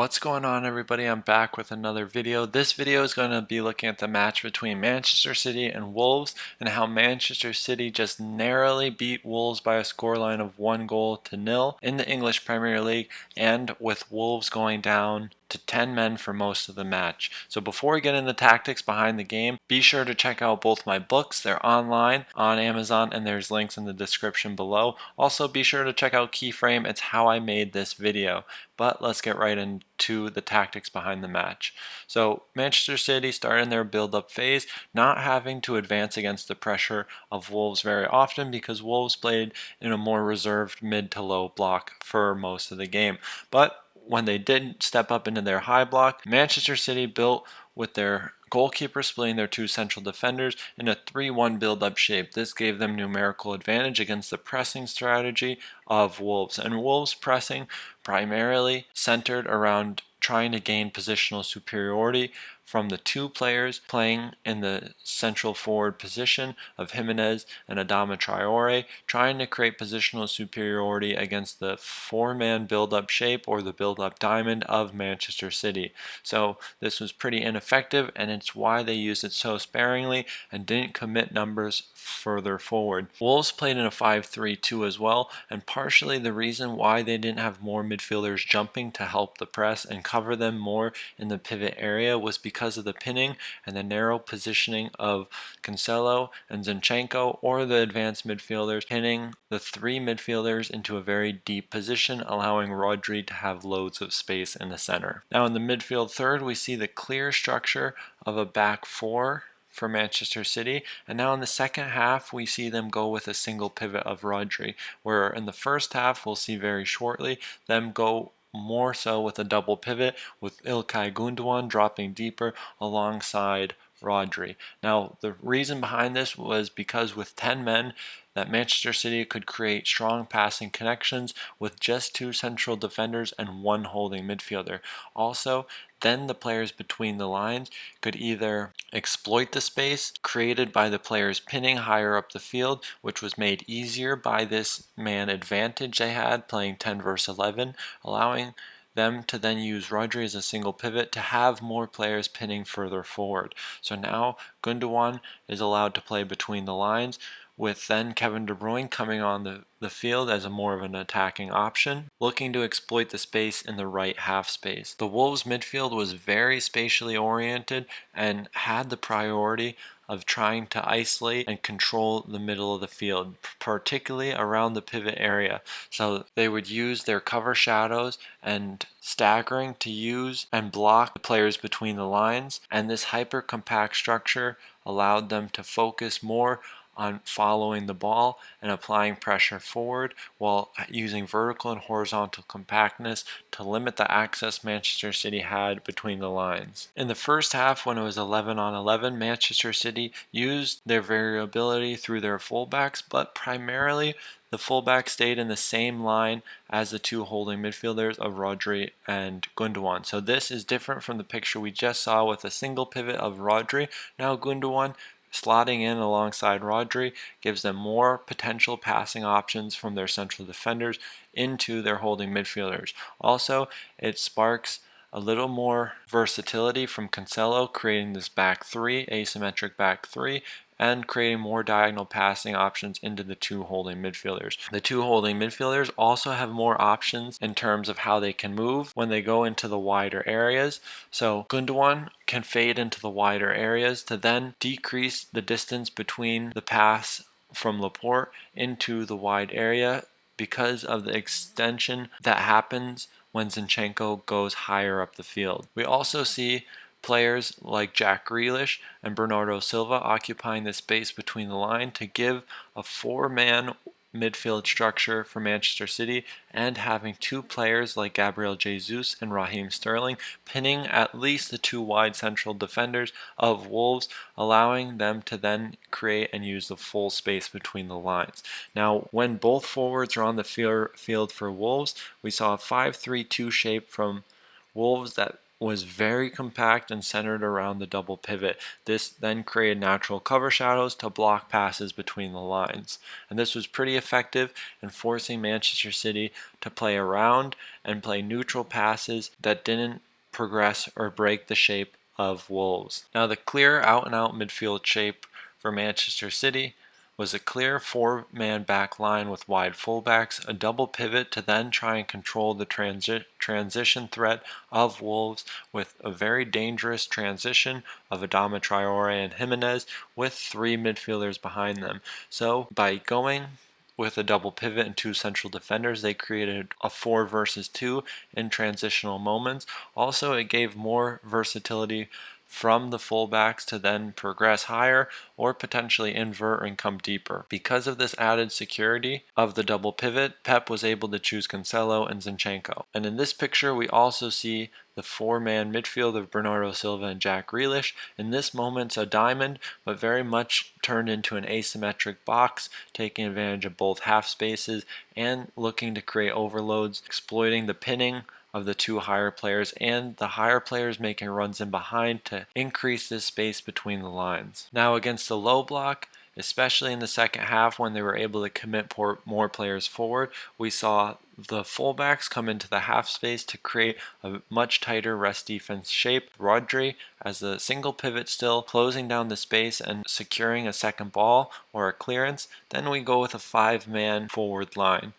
What's going on, everybody? I'm back with another video. This video is going to be looking at the match between Manchester City and Wolves and how Manchester City just narrowly beat Wolves by a scoreline of 1-0 in the English Premier League, and with Wolves going down to 10 men for most of the match. So before we get into the tactics behind the game, be sure to check out both my books. They're online on Amazon and there's links in the description below. Also be sure to check out Keyframe. It's how I made this video. But let's get right into the tactics behind the match. So Manchester City started their build-up phase, not having to advance against the pressure of Wolves very often because Wolves played in a more reserved mid to low block for most of the game. But when they did step up into their high block, Manchester City built with their goalkeeper splitting their two central defenders in a 3-1 build-up shape. This gave them numerical advantage against the pressing strategy of Wolves. And Wolves' pressing primarily centered around trying to gain positional superiority from the two players playing in the central forward position of Jimenez and Adama Traore, trying to create positional superiority against the four-man build-up shape or the build-up diamond of Manchester City. So this was pretty ineffective, and it's why they used it so sparingly and didn't commit numbers further forward. Wolves played in a 5-3-2 as well, and partially the reason why they didn't have more midfielders jumping to help the press and cover them more in the pivot area was because of the pinning and the narrow positioning of Cancelo and Zinchenko, or the advanced midfielders pinning the three midfielders into a very deep position, allowing Rodri to have loads of space in the center. Now in the midfield third, we see the clear structure of a back four for Manchester City, and now in the second half we see them go with a single pivot of Rodri, where in the first half we'll see very shortly them go more so with a double pivot with Ilkay Gundogan dropping deeper alongside Rodri. Now the reason behind this was because with 10 men that Manchester City could create strong passing connections with just two central defenders and one holding midfielder. Also, then the players between the lines could either exploit the space created by the players pinning higher up the field, which was made easier by this man advantage they had playing 10 versus 11, allowing them to then use Rodri as a single pivot to have more players pinning further forward. So now Gundogan is allowed to play between the lines, with then Kevin De Bruyne coming on the field as a more of an attacking option, looking to exploit the space in the right half space. The Wolves midfield was very spatially oriented and had the priority of trying to isolate and control the middle of the field, particularly around the pivot area. So they would use their cover shadows and staggering to use and block the players between the lines, and this hyper compact structure allowed them to focus more on following the ball and applying pressure forward while using vertical and horizontal compactness to limit the access Manchester City had between the lines. In the first half, when it was 11 on 11, Manchester City used their variability through their fullbacks, but primarily the fullback stayed in the same line as the two holding midfielders of Rodri and Gundogan. So this is different from the picture we just saw with a single pivot of Rodri. Now Gundogan slotting in alongside Rodri gives them more potential passing options from their central defenders into their holding midfielders. Also, it sparks a little more versatility from Cancelo, creating this back three, asymmetric back three, and creating more diagonal passing options into the two holding midfielders. The two holding midfielders also have more options in terms of how they can move when they go into the wider areas. So Gundogan can fade into the wider areas to then decrease the distance between the pass from Laporte into the wide area because of the extension that happens when Zinchenko goes higher up the field. We also see players like Jack Grealish and Bernardo Silva occupying the space between the line to give a four-man midfield structure for Manchester City, and having two players like Gabriel Jesus and Raheem Sterling pinning at least the two wide central defenders of Wolves, allowing them to then create and use the full space between the lines. Now, when both forwards are on the field for Wolves, we saw a 5-3-2 shape from Wolves that was very compact and centered around the double pivot. This then created natural cover shadows to block passes between the lines. And this was pretty effective in forcing Manchester City to play around and play neutral passes that didn't progress or break the shape of Wolves. Now, the clear out-and-out midfield shape for Manchester City was a clear four-man back line with wide fullbacks, a double pivot to then try and control the transition threat of Wolves with a very dangerous transition of Adama Traore and Jimenez with three midfielders behind them. So by going with a double pivot and two central defenders, they created a 4 versus 2 in transitional moments. Also, it gave more versatility from the fullbacks to then progress higher or potentially invert and come deeper. Because of this added security of the double pivot, Pep was able to choose Cancelo and Zinchenko. And in this picture, we also see the four-man midfield of Bernardo Silva and Jack Grealish. In this moment, a diamond, but very much turned into an asymmetric box, taking advantage of both half spaces and looking to create overloads, exploiting the pinning of the two higher players and the higher players making runs in behind to increase this space between the lines. Now against the low block, especially in the second half when they were able to commit more players forward, we saw the fullbacks come into the half space to create a much tighter rest defense shape. Rodri as a single pivot still, closing down the space and securing a second ball or a clearance. Then we go with a 5-man forward line.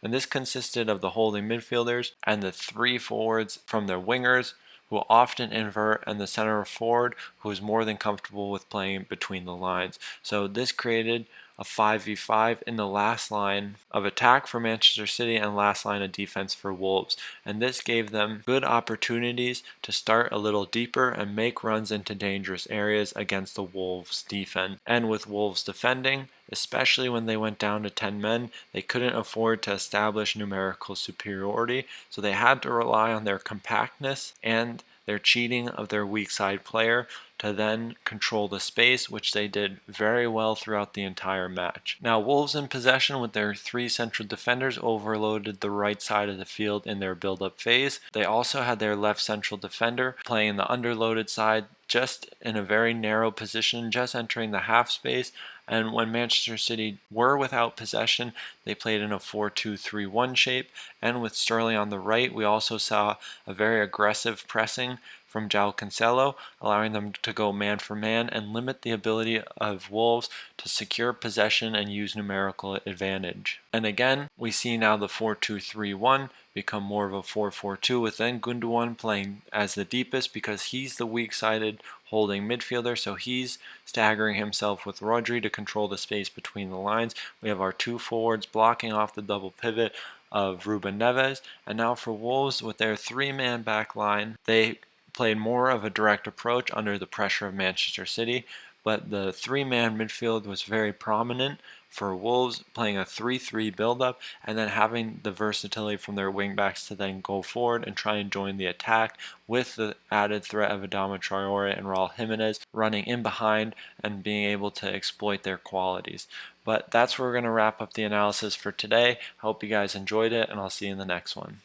And this consisted of the holding midfielders and the three forwards from their wingers, who will often invert, and the center forward, who is more than comfortable with playing between the lines. So this created a 5v5 in the last line of attack for Manchester City and last line of defense for Wolves. And this gave them good opportunities to start a little deeper and make runs into dangerous areas against the Wolves defense. And with Wolves defending, especially when they went down to 10 men, they couldn't afford to establish numerical superiority, so they had to rely on their compactness and their cheating of their weak side player to then control the space, which they did very well throughout the entire match. Now, Wolves in possession with their three central defenders overloaded the right side of the field in their build-up phase. They also had their left central defender playing the underloaded side just in a very narrow position, just entering the half space. And when Manchester City were without possession, they played in a 4-2-3-1 shape. And with Sterling on the right, we also saw a very aggressive pressing from João Cancelo, allowing them to go man for man and limit the ability of Wolves to secure possession and use numerical advantage. And again, we see now the 4-2-3-1 become more of a 4-4-2 with then Gundogan playing as the deepest because he's the weak-sided holding midfielder, so he's staggering himself with Rodri to control the space between the lines. We have our two forwards blocking off the double pivot of Ruben Neves, and now for Wolves with their three-man back line, they played more of a direct approach under the pressure of Manchester City, but the three-man midfield was very prominent for Wolves, playing a 3-3 build-up and then having the versatility from their wingbacks to then go forward and try and join the attack with the added threat of Adama Traore and Raul Jimenez running in behind and being able to exploit their qualities. But that's where we're going to wrap up the analysis for today. Hope you guys enjoyed it, and I'll see you in the next one.